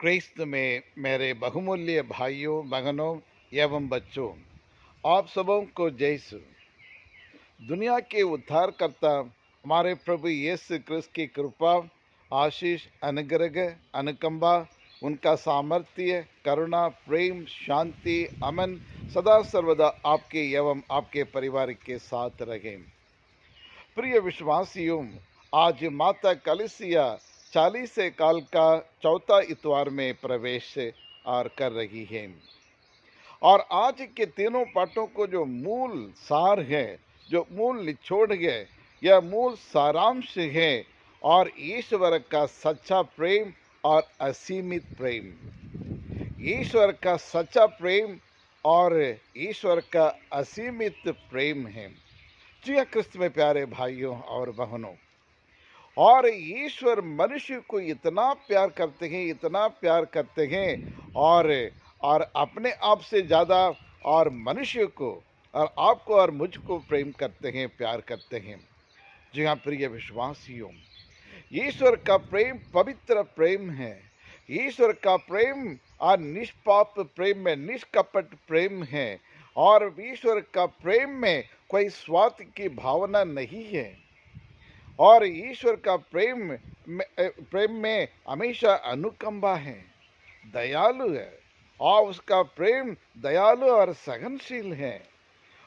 क्रिस्त में मेरे बहुमूल्य भाइयों बहनों एवं बच्चों, आप सबों को जैसु। दुनिया के उद्धारकर्ता हमारे प्रभु यीशु क्रिस्त की कृपा, आशीष, अनुग्रह, अनुकंपा, उनका सामर्थ्य, करुणा, प्रेम, शांति, अमन सदा सर्वदा आपके एवं आपके परिवार के साथ रहे। प्रिय विश्वासियों, आज माता कलिसिया 40 काल का चौथा इतवार में प्रवेश और कर रही है। और आज के तीनों पाठों को जो मूल सार है, जो मूल निचोड़ है, यह मूल सारांश है। और ईश्वर का सच्चा प्रेम और असीमित प्रेम, ईश्वर का सच्चा प्रेम और ईश्वर का असीमित प्रेम है। जी हाँ, क्रिस्त में प्यारे भाइयों और बहनों, और ईश्वर मनुष्य को इतना प्यार करते हैं, इतना प्यार करते हैं, और अपने आप से ज़्यादा और मनुष्य को और आपको और मुझको प्रेम करते हैं, प्यार करते हैं। जी हाँ प्रिय विश्वासियों, ईश्वर का प्रेम पवित्र प्रेम है। ईश्वर का प्रेम और निष्पाप प्रेम में निष्कपट प्रेम है। और ईश्वर का प्रेम में कोई स्वार्थ की भावना नहीं है। और ईश्वर का प्रेम में हमेशा अनुकंपा है, दयालु है। और उसका प्रेम दयालु और सहनशील है।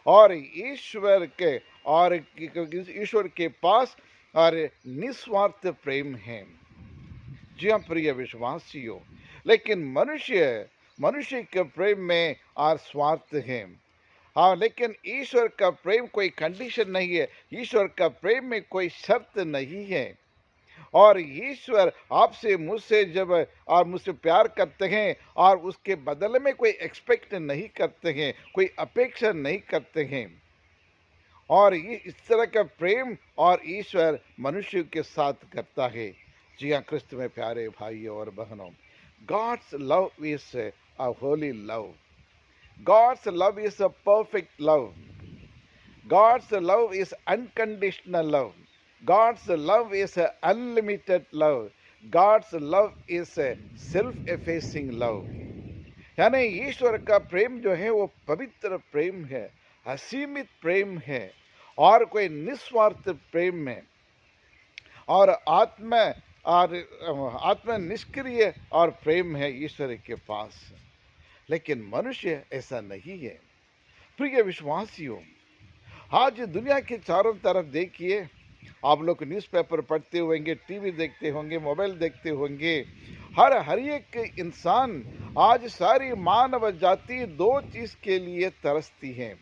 और ईश्वर के पास और निस्वार्थ प्रेम है। जी हाँ प्रिय विश्वासियों, लेकिन मनुष्य के प्रेम में और स्वार्थ है। हाँ, लेकिन ईश्वर का प्रेम कोई कंडीशन नहीं है। ईश्वर का प्रेम में कोई शर्त नहीं है। और ईश्वर आपसे मुझसे जब और मुझसे प्यार करते हैं और उसके बदले में कोई एक्सपेक्ट नहीं करते हैं, कोई अपेक्षा नहीं करते हैं। और ये इस तरह का प्रेम और ईश्वर मनुष्य के साथ करता है। जी हाँ क्रिस्त में प्यारे भाइयों और बहनों, God's love is a holy love. God's love is a perfect love. God's love is unconditional love. God's love is a unlimited love. God's love is a self-effacing love. यानी ईश्वर का प्रेम जो है वो पवित्र प्रेम है, असीमित प्रेम है, और कोई निस्वार्थ प्रेम है, और आत्म निष्क्रिय और प्रेम है ईश्वर के पास। लेकिन मनुष्य ऐसा नहीं है। प्रिय विश्वासियों, आज दुनिया के चारों तरफ देखिए, आप लोग न्यूज़पेपर पढ़ते होंगे, टीवी देखते होंगे, मोबाइल देखते होंगे। हर एक इंसान, आज सारी मानव जाति दो चीज के लिए तरसती है।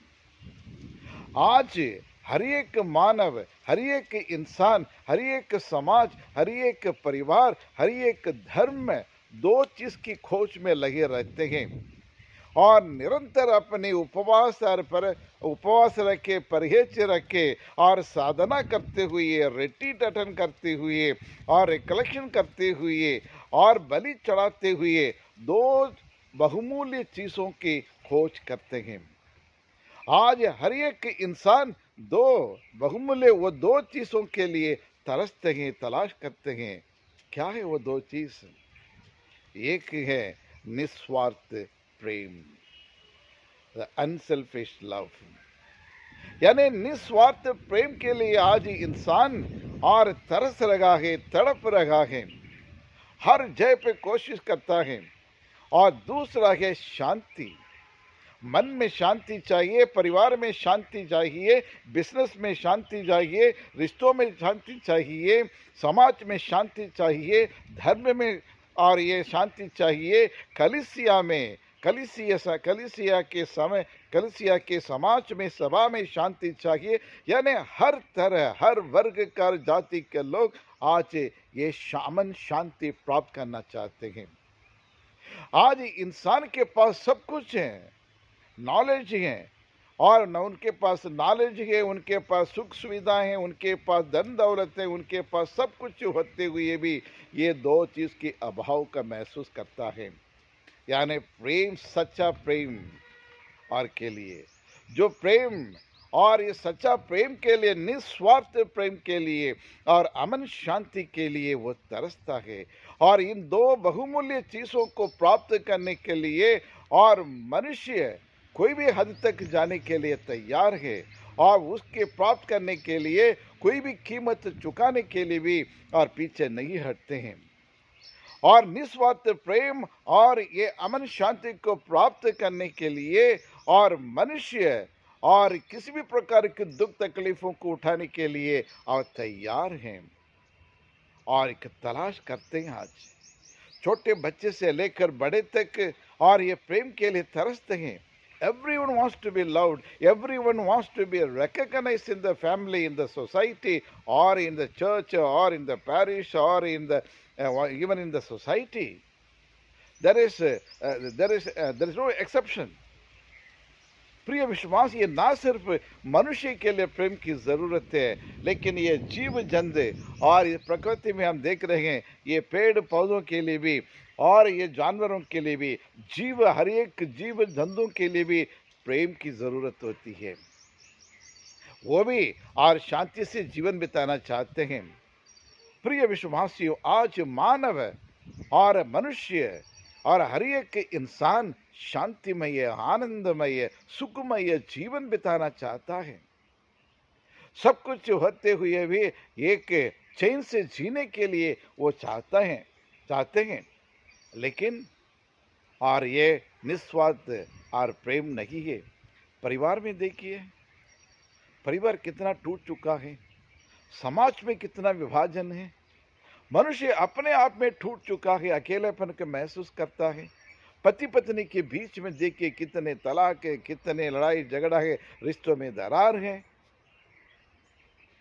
आज हर एक मानव, हर एक इंसान, हर एक समाज, हर एक परिवार, हर एक धर्म दो चीज की खोज में लगे रहते हैं। और निरंतर अपने उपवास रखे, परहेज रखे, और साधना करते हुए, रिट्रीट अटेंड करते हुए, और रिकलेक्शन करते हुए, और बलि चढ़ाते हुए दो बहुमूल्य चीजों की खोज करते हैं। आज हर एक इंसान वो दो चीजों के लिए तरसते हैं, तलाश करते हैं। क्या है वो दो चीज? एक है निस्वार्थ प्रेम, द अनसेल्फिश लव। यानी निस्वार्थ प्रेम के लिए आज इंसान और तरस रहा है, तड़प रहा है, हर जय पे कोशिश करता है। और दूसरा है शांति। मन में शांति चाहिए, परिवार में शांति चाहिए, बिजनेस में शांति चाहिए, रिश्तों में शांति चाहिए, समाज में शांति चाहिए, धर्म में और ये शांति चाहिए, कलिसिया के समाज में, सभा में शांति चाहिए। यानी हर तरह, हर वर्ग कर जाति के लोग आज ये अमन शांति प्राप्त करना चाहते हैं। आज इंसान के पास सब कुछ है, नॉलेज है, और न उनके पास नॉलेज है, उनके पास सुख सुविधाएं हैं, उनके पास धन दौलत है, उनके पास सब कुछ होते हुए भी ये दो चीज के अभाव का महसूस करता है। यानी प्रेम, सच्चा प्रेम और के लिए जो प्रेम, और ये सच्चा प्रेम के लिए, निस्वार्थ प्रेम के लिए और अमन शांति के लिए वो तरसता है। और इन दो बहुमूल्य चीज़ों को प्राप्त करने के लिए और मनुष्य कोई भी हद तक जाने के लिए तैयार है और उसके प्राप्त करने के लिए कोई भी कीमत चुकाने के लिए भी और पीछे नहीं हटते हैं। और निस्वार्थ प्रेम और ये अमन शांति को प्राप्त करने के लिए और मनुष्य और किसी भी प्रकार के दुख तकलीफों को उठाने के लिए और तैयार हैं और एक तलाश करते हैं। आज छोटे बच्चे से लेकर बड़े तक और ये प्रेम के लिए तरसते हैं। Everyone wants to be loved. Everyone wants to be recognized in the family, in the society, or in the church, or in the parish, or in the even in the society. There is no exception. प्रिय विश्वास, ये ना सिर्फ मनुष्य के लिए प्रेम की ज़रूरत है, लेकिन ये जीव जंतु और ये प्रकृति में हम देख रहे हैं, ये पेड़ पौधों के लिए भी और ये जानवरों के लिए भी, हर एक जीव जंतु के लिए भी प्रेम की ज़रूरत होती है। वो भी और शांति से जीवन बिताना चाहते हैं। प्रिय विश्वासियों, आज मानव और मनुष्य और हर एक इंसान शांतिमय, आनंदमय, सुखमय जीवन बिताना चाहता है। सब कुछ होते हुए भी एक चैन से जीने के लिए वो चाहते हैं, लेकिन और ये निस्वार्थ और प्रेम नहीं है। परिवार में देखिए, परिवार कितना टूट चुका है, समाज में कितना विभाजन है, मनुष्य अपने आप में टूट चुका है, अकेलेपन को महसूस करता है। पति पत्नी के बीच में देखिए कितने तलाक है, कितने लड़ाई झगड़ा है, रिश्तों में दरार है।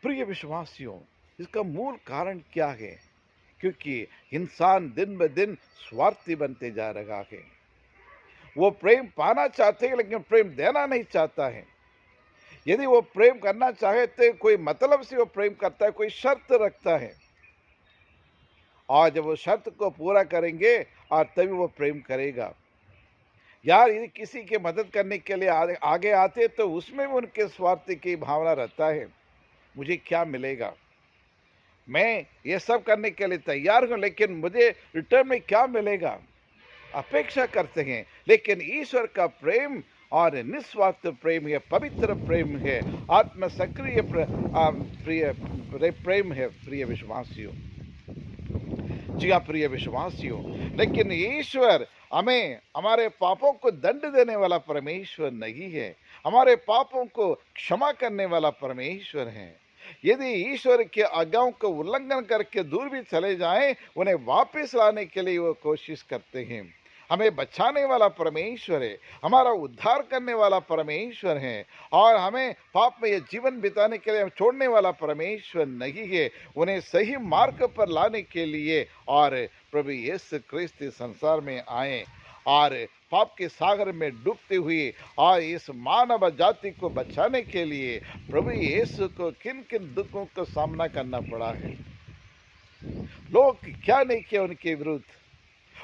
प्रिय विश्वासियों, इसका मूल कारण क्या है? क्योंकि इंसान दिन ब दिन स्वार्थी बनते जा रहा है। वो प्रेम पाना चाहते हैं, लेकिन प्रेम देना नहीं चाहता है। यदि वो प्रेम करना चाहे तो कोई मतलब से वो प्रेम करता है, कोई शर्त रखता है, और जब वो शर्त को पूरा करेंगे और तभी वो प्रेम करेगा। यार, यदि किसी की मदद करने के लिए आगे आते तो उसमें भी उनके स्वार्थ की भावना रहता है। मुझे क्या मिलेगा, मैं ये सब करने के लिए तैयार हूँ, लेकिन मुझे रिटर्न में क्या मिलेगा, अपेक्षा करते हैं। लेकिन ईश्वर का प्रेम और निस्वार्थ प्रेम है, पवित्र प्रेम है, आत्म सक्रिय प्रेम है। प्रिय विश्वासियों, जी हाँ प्रिय विश्वासियों, लेकिन ईश्वर हमें हमारे पापों को दंड देने वाला परमेश्वर नहीं है, हमारे पापों को क्षमा करने वाला परमेश्वर है। यदि ईश्वर के आज्ञाओं को उल्लंघन करके दूर भी चले जाएं, उन्हें वापस लाने के लिए वो कोशिश करते हैं। हमें बचाने वाला परमेश्वर है, हमारा उद्धार करने वाला परमेश्वर है, और हमें पाप में ये जीवन बिताने के लिए छोड़ने वाला परमेश्वर नहीं है। उन्हें सही मार्ग पर लाने के लिए और प्रभु यीशु ख्रिस्त संसार में आए और पाप के सागर में डूबते हुए और इस मानव जाति को बचाने के लिए प्रभु यीशु को किन किन दुखों का सामना करना पड़ा है। लोग क्या नहीं किया उनके विरुद्ध,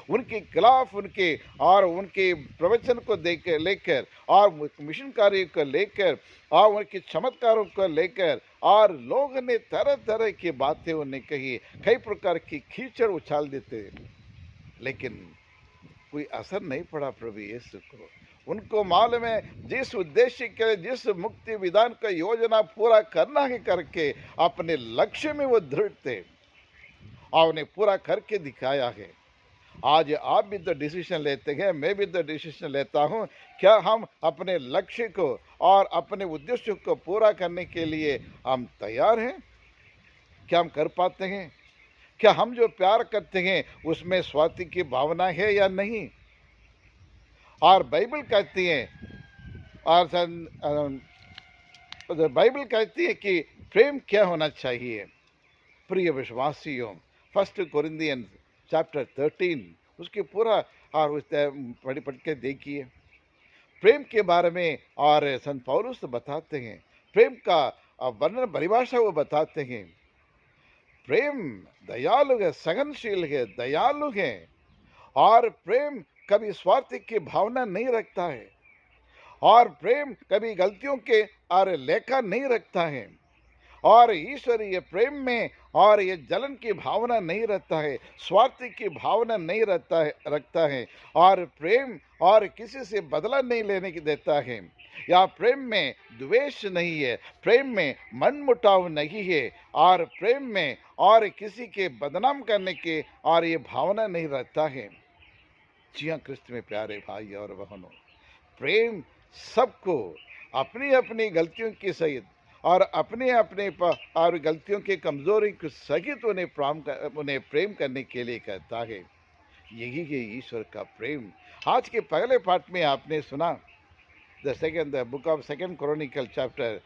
उनके खिलाफ, उनके प्रवचन को लेकर और मिशन कार्य को लेकर और उनके चमत्कारों को लेकर, और लोग ने तरह तरह की बातें उन्हें कही, कई प्रकार की कीचड़ उछाल देते, लेकिन कोई असर नहीं पड़ा प्रभु यीशु को। उनको मालूम है जिस उद्देश्य के लिए, जिस मुक्ति विधान का योजना पूरा करना है करके अपने लक्ष्य में वो दृढ़ थे और उन्हें पूरा करके दिखाया है। आज आप भी तो डिसीजन लेते हैं, मैं भी तो डिसीजन लेता हूं। क्या हम अपने लक्ष्य को और अपने उद्देश्य को पूरा करने के लिए हम तैयार हैं? क्या हम कर पाते हैं? क्या हम जो प्यार करते हैं उसमें स्वार्थी की भावना है या नहीं? और बाइबल कहती है कि प्रेम क्या होना चाहिए। प्रिय विश्वासियों, 1 कोरिन्थियंस चैप्टर 13 उसके पूरा और उस पढ़ के देखिए प्रेम के बारे में। और संत पौलुस बताते हैं प्रेम का वर्णन, परिभाषा वो बताते हैं। प्रेम दयालु है, सहनशील है, दयालु है, और प्रेम कभी स्वार्थ की भावना नहीं रखता है, और प्रेम कभी गलतियों के और लेखा नहीं रखता है, और ईश्वरीय प्रेम में और ये जलन की भावना नहीं रहता है, स्वार्थ की भावना नहीं रखता है, और प्रेम और किसी से बदला नहीं लेने की देता है। या प्रेम में द्वेष नहीं है, प्रेम में मनमुटाव नहीं है, और प्रेम में और किसी के बदनाम करने के और ये भावना नहीं रहता है। जी हाँ क्रिस्त में प्यारे भाई और बहनों, प्रेम सबको अपनी अपनी गलतियों की सहित और अपने अपने और गलतियों की कमजोरी को सहित उन्हें प्रेम करने के लिए कहता है। यही है ईश्वर का प्रेम। आज के पहले पाठ में आपने सुना the book of second Chronicle chapter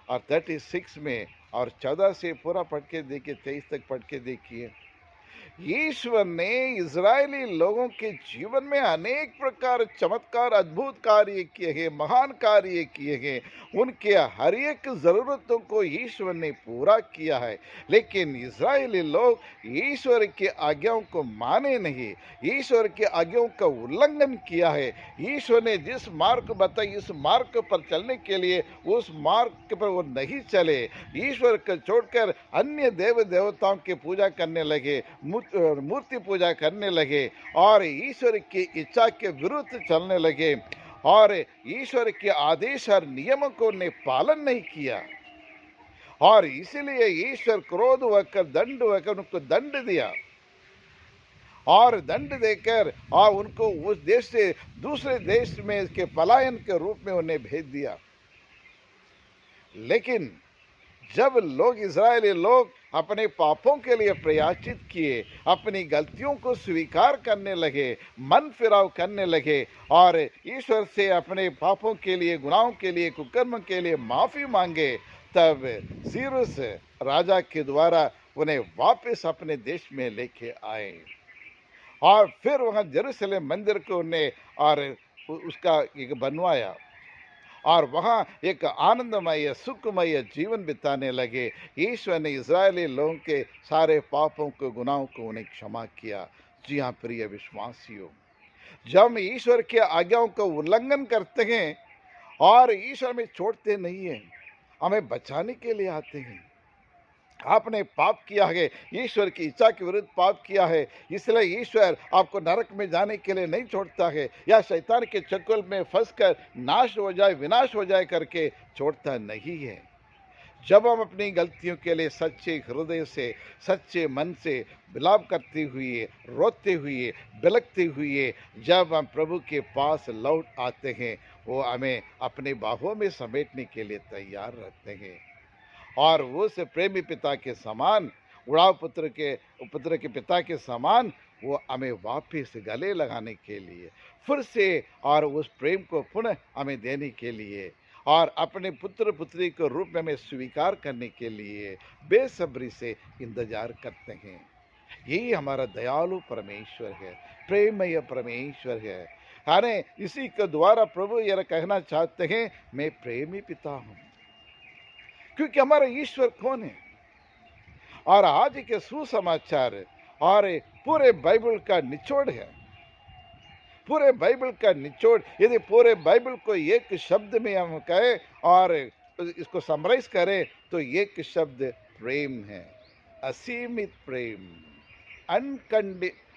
और 36 में, और 14 से पूरा पढ़ के देखिए, 23 तक पढ़ के देखिए। ईश्वर ने इजरायली लोगों के जीवन में अनेक प्रकार चमत्कार, अद्भुत कार्य किए हैं, महान कार्य किए हैं। उनके हर एक जरूरतों को ईश्वर ने पूरा किया है, लेकिन इजरायली लोग ईश्वर की आज्ञाओं को माने नहीं, ईश्वर की आज्ञाओं का उल्लंघन किया है। ईश्वर ने जिस मार्ग बताई, इस मार्ग पर चलने के लिए उस मार्ग पर वो नहीं चले, ईश्वर को छोड़कर अन्य देव देवताओं की पूजा करने लगे, मूर्ति पूजा करने लगे, और ईश्वर की इच्छा के विरुद्ध चलने लगे, और ईश्वर के आदेश और नियमों को उन्हें पालन नहीं किया, और इसीलिए ईश्वर क्रोध होकर दंड होकर उनको दंड दिया, और दंड देकर और उनको उस देश से दूसरे देश में के पलायन के रूप में उन्हें भेज दिया। लेकिन जब लोग, इजरायली लोग अपने पापों के लिए प्रायश्चित किए, अपनी गलतियों को स्वीकार करने लगे, मन फिराव करने लगे, और ईश्वर से अपने पापों के लिए, गुनाहों के लिए, कुकर्म के लिए माफी मांगे, तब सीरुस राजा के द्वारा उन्हें वापस अपने देश में लेके आए, और फिर वहां जेरूसलम मंदिर को उन्हें और उसका एक बनवाया, और वहां एक आनंदमय सुखमय जीवन बिताने लगे। ईश्वर ने इजरायली लोगों के सारे पापों को, गुनाहों को उन्हें क्षमा किया। जी हाँ प्रिय विश्वासियों, जब हम ईश्वर के आज्ञाओं का उल्लंघन करते हैं और ईश्वर में छोड़ते नहीं है, हमें बचाने के लिए आते हैं। आपने पाप किया है, ईश्वर की इच्छा के विरुद्ध पाप किया है, इसलिए ईश्वर आपको नरक में जाने के लिए नहीं छोड़ता है, या शैतान के चक्कर में फंसकर नाश हो जाए, विनाश हो जाए करके छोड़ता नहीं है। जब हम अपनी गलतियों के लिए सच्चे हृदय से, सच्चे मन से विलाप करते हुए, रोते हुए, बिलखते हुए जब हम प्रभु के पास लौट आते हैं, वो हमें अपने बाहों में समेटने के लिए तैयार रहते हैं, और उस प्रेमी पिता के समान, उड़ाव पुत्र के पिता के समान वो हमें वापस गले लगाने के लिए, फिर से और उस प्रेम को पुनः हमें देने के लिए, और अपने पुत्र पुत्री के रूप में हमें स्वीकार करने के लिए बेसब्री से इंतजार करते हैं। यही हमारा दयालु परमेश्वर है, प्रेममय परमेश्वर है। अरे इसी के द्वारा प्रभु यह कहना चाहते हैं, मैं प्रेमी पिता हूं, क्योंकि हमारा ईश्वर कौन है। और आज के सुसमाचार और पूरे बाइबल का निचोड़ है, पूरे बाइबल का निचोड़। यदि पूरे बाइबल को एक शब्द में हम कहें और इसको समराइज करें तो एक शब्द प्रेम है। असीमित प्रेम,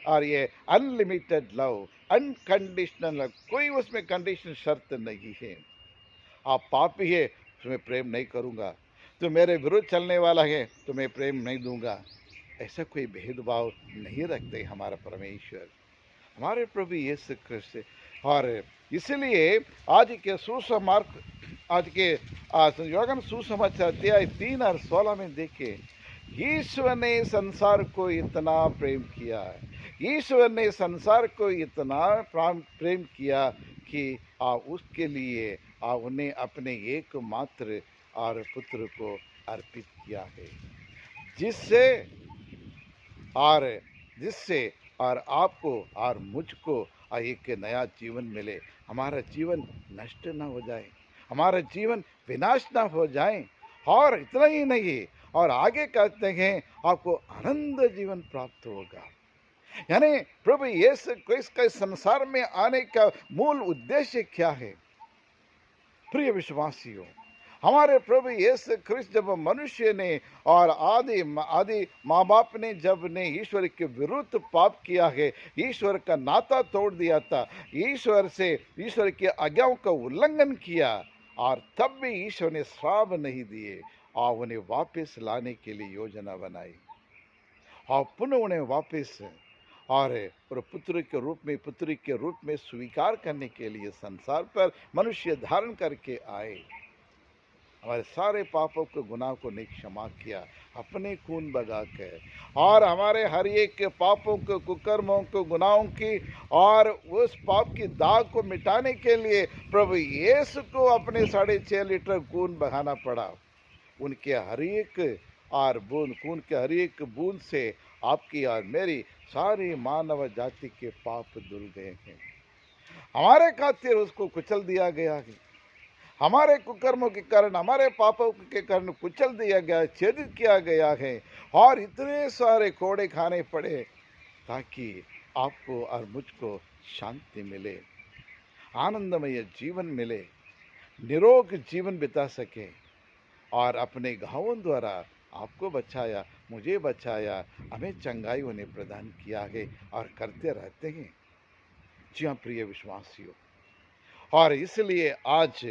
और ये अनलिमिटेड लव, अनकंडीशनल लव, कोई उसमें कंडीशन शर्त नहीं है। आप पापी है तो मैं प्रेम नहीं करूंगा, तो मेरे विरुद्ध चलने वाला है तो मैं प्रेम नहीं दूंगा, ऐसा कोई भेदभाव नहीं रखते हमारा परमेश्वर, हमारे प्रभु यीशु क्रिस्त। और इसलिए आज के संयोगन सुसमाचार अध्याय 3 और 16 में देखे, ईश्वर ने संसार को इतना प्रेम किया, ईश्वर ने संसार को इतना प्रेम किया कि उसके लिए उन्हें अपने एकमात्र और पुत्र को अर्पित किया है, जिससे और आपको और मुझको एक नया जीवन मिले, हमारा जीवन नष्ट ना हो जाए, हमारा जीवन विनाश ना हो जाए। और इतना ही नहीं, और आगे कहते हैं आपको आनंद जीवन प्राप्त होगा। यानी प्रभु यीशु क्रिस्त के संसार में आने का मूल उद्देश्य क्या है प्रिय विश्वासियों? हमारे प्रभु यीशु ख्रिस्त जब मनुष्य ने और आदि आदि माँ बाप ने जब ने ईश्वर के विरुद्ध पाप किया है, ईश्वर का नाता तोड़ दिया था, ईश्वर की आज्ञाओं का उल्लंघन किया, और तब भी ईश्वर ने श्राप नहीं दिए और उन्हें वापस लाने के लिए योजना बनाई और पुनः उन्हें वापस और पुत्र के रूप में, पुत्री के रूप में स्वीकार करने के लिए संसार पर मनुष्य धारण करके आए। हमारे सारे पापों के गुनाह को ने क्षमा किया अपने खून बगा कर, और हमारे हर एक के पापों को, कुकर्मों को, गुनाहों की और उस पाप की दाग को मिटाने के लिए प्रभु यीशु को अपने 6.5 लीटर खून बहाना पड़ा। उनके हर एक और बूंद खून के हर एक बूंद से आपकी और मेरी सारी मानव जाति के पाप धुल गए हैं। हमारे खातिर उसको कुचल दिया गया है, हमारे कुकर्मों के कारण, हमारे पापों के कारण कुचल दिया गया, छेदित किया गया है, और इतने सारे कोड़े खाने पड़े ताकि आपको और मुझको शांति मिले, आनंदमय जीवन मिले, निरोग जीवन बिता सके। और अपने घावों द्वारा आपको बचाया, मुझे बचाया, हमें चंगाई उन्हें प्रदान किया है और करते रहते हैं। जी हाँ प्रिय विश्वासियों, और इसलिए आज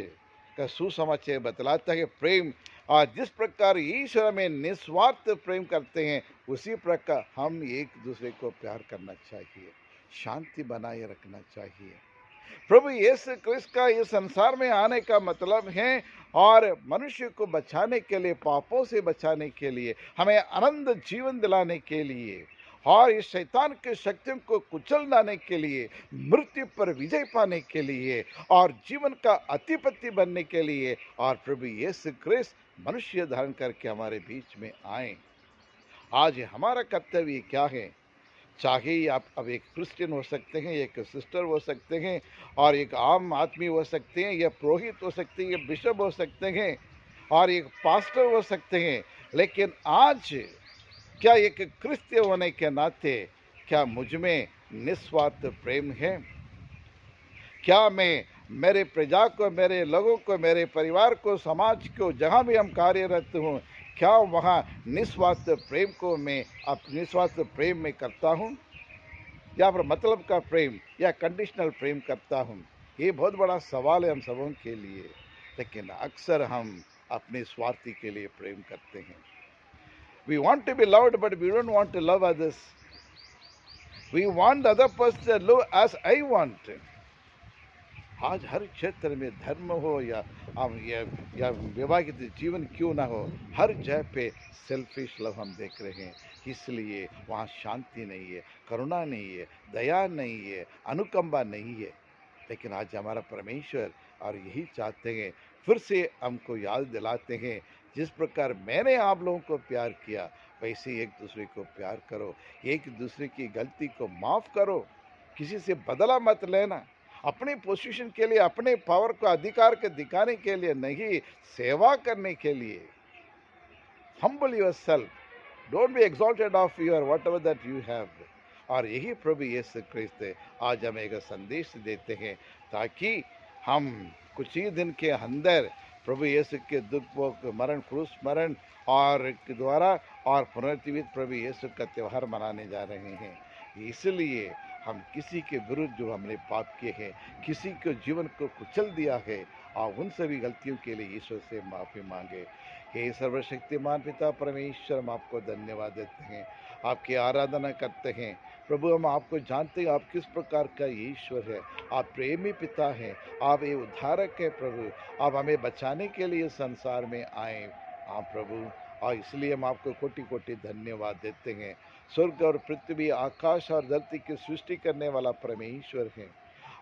का सुसमाचार बतलाता है प्रेम, और जिस प्रकार ईश्वर में निस्वार्थ प्रेम करते हैं उसी प्रकार हम एक दूसरे को प्यार करना चाहिए, शांति बनाए रखना चाहिए। प्रभु यीशु क्रिस्त का इस संसार में आने का मतलब है, और मनुष्य को बचाने के लिए, पापों से बचाने के लिए, हमें आनंद जीवन दिलाने के लिए, और इस शैतान के शक्तियों को कुचल लाने के लिए, मृत्यु पर विजय पाने के लिए, और जीवन का अधिपति बनने के लिए, और प्रभु यीशु क्रिस्त मनुष्य धारण करके हमारे बीच में आए। आज हमारा कर्तव्य क्या है? चाहे आप अब एक क्रिश्चियन हो सकते हैं, एक सिस्टर हो सकते हैं, और एक आम आदमी हो सकते हैं, या पुरोहित हो सकते हैं, या बिशप हो सकते हैं, और एक पास्टर हो सकते हैं, लेकिन आज क्या एक क्रिश्चियन होने के नाते क्या मुझ में निस्वार्थ प्रेम है? क्या मैं मेरे प्रजा को, मेरे लोगों को, मेरे परिवार को, समाज को, जहाँ भी हम कार्यरत हूँ, क्या वहाँ निस्वार्थ प्रेम को मैं निस्वार्थ प्रेम में करता हूँ, या फिर मतलब का प्रेम या कंडीशनल प्रेम करता हूँ? ये बहुत बड़ा सवाल है हम सबों के लिए। लेकिन अक्सर हम अपने स्वार्थी के लिए प्रेम करते हैं। We want to be loved, but we don't want to love others. We want the other person to love as I want. आज हर क्षेत्र में धर्म हो या विवाहित जीवन क्यों ना हो, हर जगह पे सेल्फिश लव हम देख रहे हैं। इसलिए वहाँ शांति नहीं है, करुणा नहीं है, दया नहीं है, अनुकंपा नहीं है। लेकिन आज हमारा परमेश्वर और यही चाहते हैं, फिर से हमको याद दिलाते हैं, जिस प्रकार मैंने आप लोगों को प्यार किया वैसे एक दूसरे को प्यार करो, एक दूसरे की गलती को माफ़ करो, किसी से बदला मत लेना, अपनी पोजीशन के लिए, अपने पावर को, अधिकार के दिखाने के लिए नहीं, सेवा करने के लिए। Humble yourself, don't be exalted of your whatever that you have. और यही प्रभु यीशु क्रिस्त आज हमें एक संदेश देते हैं, ताकि हम कुछ ही दिन के अंदर प्रभु यीशु के दुख, मरण, क्रूस मरण और के द्वारा और पुनर्जीवित प्रभु यीशु का त्यौहार मनाने जा रहे हैं। इसलिए हम किसी के विरुद्ध जो हमने पाप किए हैं, किसी के जीवन को कुचल दिया है, और उन सभी गलतियों के लिए ईश्वर से माफ़ी मांगे। हे सर्वशक्तिमान पिता परमेश्वर, हम आपको धन्यवाद देते हैं, आपकी आराधना करते हैं। प्रभु, हम आपको जानते हैं, आप किस प्रकार का ईश्वर है, आप प्रेमी पिता हैं, आप ये उद्धारक हैं। प्रभु, आप हमें बचाने के लिए संसार में आए आप प्रभु, और इसलिए हम आपको कोटि कोटि धन्यवाद देते हैं। स्वर्ग और पृथ्वी, आकाश और धरती की सृष्टि करने वाला परमेश्वर है,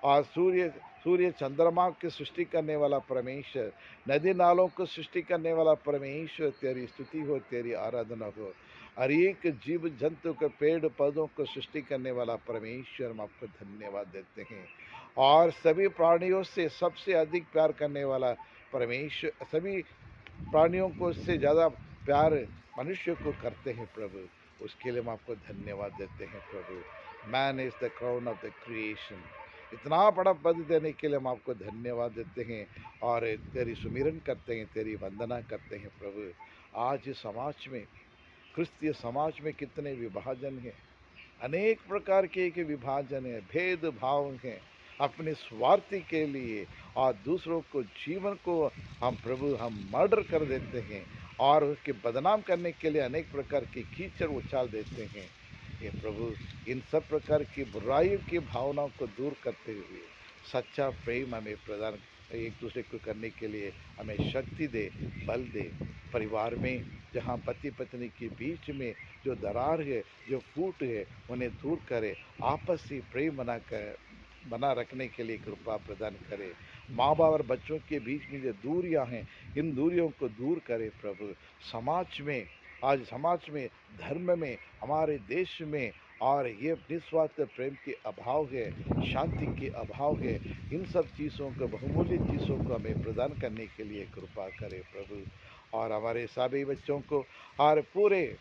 और सूर्य चंद्रमा की सृष्टि करने वाला परमेश्वर, नदी नालों को सृष्टि करने वाला परमेश्वर, तेरी स्तुति हो, तेरी आराधना हो। हर एक जीव जंतु के, पेड़ पौधों को सृष्टि करने वाला परमेश्वर, हम आपको धन्यवाद देते हैं। और सभी प्राणियों से सबसे अधिक प्यार करने वाला परमेश्वर, सभी प्राणियों को से ज़्यादा प्यार मनुष्य को करते हैं प्रभु, उसके लिए हम आपको धन्यवाद देते हैं प्रभु। Man is the crown of the creation, इतना बड़ा पद देने के लिए हम आपको धन्यवाद देते हैं और तेरी सुमिरन करते हैं, तेरी वंदना करते हैं प्रभु। आज इस समाज में, क्रिस्तीय समाज में कितने विभाजन हैं, अनेक प्रकार के विभाजन हैं, भेदभाव हैं, अपने स्वार्थी के लिए और दूसरों को जीवन को हम प्रभु हम मर्डर कर देते हैं और उसके बदनाम करने के लिए अनेक प्रकार की कीचड़ उछाल देते हैं। ये प्रभु इन सब प्रकार की बुराइयों की भावनाओं को दूर करते हुए सच्चा प्रेम हमें प्रदान एक दूसरे को करने के लिए हमें शक्ति दे, बल दे। परिवार में जहाँ पति पत्नी के बीच में जो दरार है, जो फूट है, उन्हें दूर करे, आपसी प्रेम बना रखने के लिए कृपा प्रदान करे। माँ बाप और बच्चों के बीच में जो दूरियां हैं, इन दूरियों को दूर करे प्रभु। समाज में, आज समाज में, धर्म में, हमारे देश में और ये निस्वार्थ प्रेम के अभाव है, शांति के अभाव है। इन सब चीज़ों को, बहुमूल्य चीज़ों को हमें प्रदान करने के लिए कृपा करे प्रभु। और हमारे सभी बच्चों को और पूरे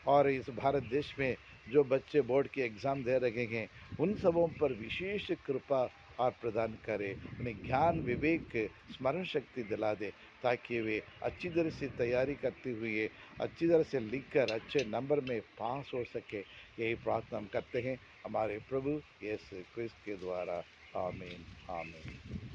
और इस भारत देश में जो बच्चे बोर्ड के एग्ज़ाम दे रहे हैं, उन सबों पर विशेष कृपा आप प्रदान करें। उन्हें ज्ञान, विवेक, स्मरण शक्ति दिला दे, ताकि वे अच्छी तरह से तैयारी करते हुए अच्छी तरह से लिखकर अच्छे नंबर में पास हो सके। यही प्रार्थना हम करते हैं हमारे प्रभु यीशु क्रिस्त के द्वारा। आमीन, आमीन।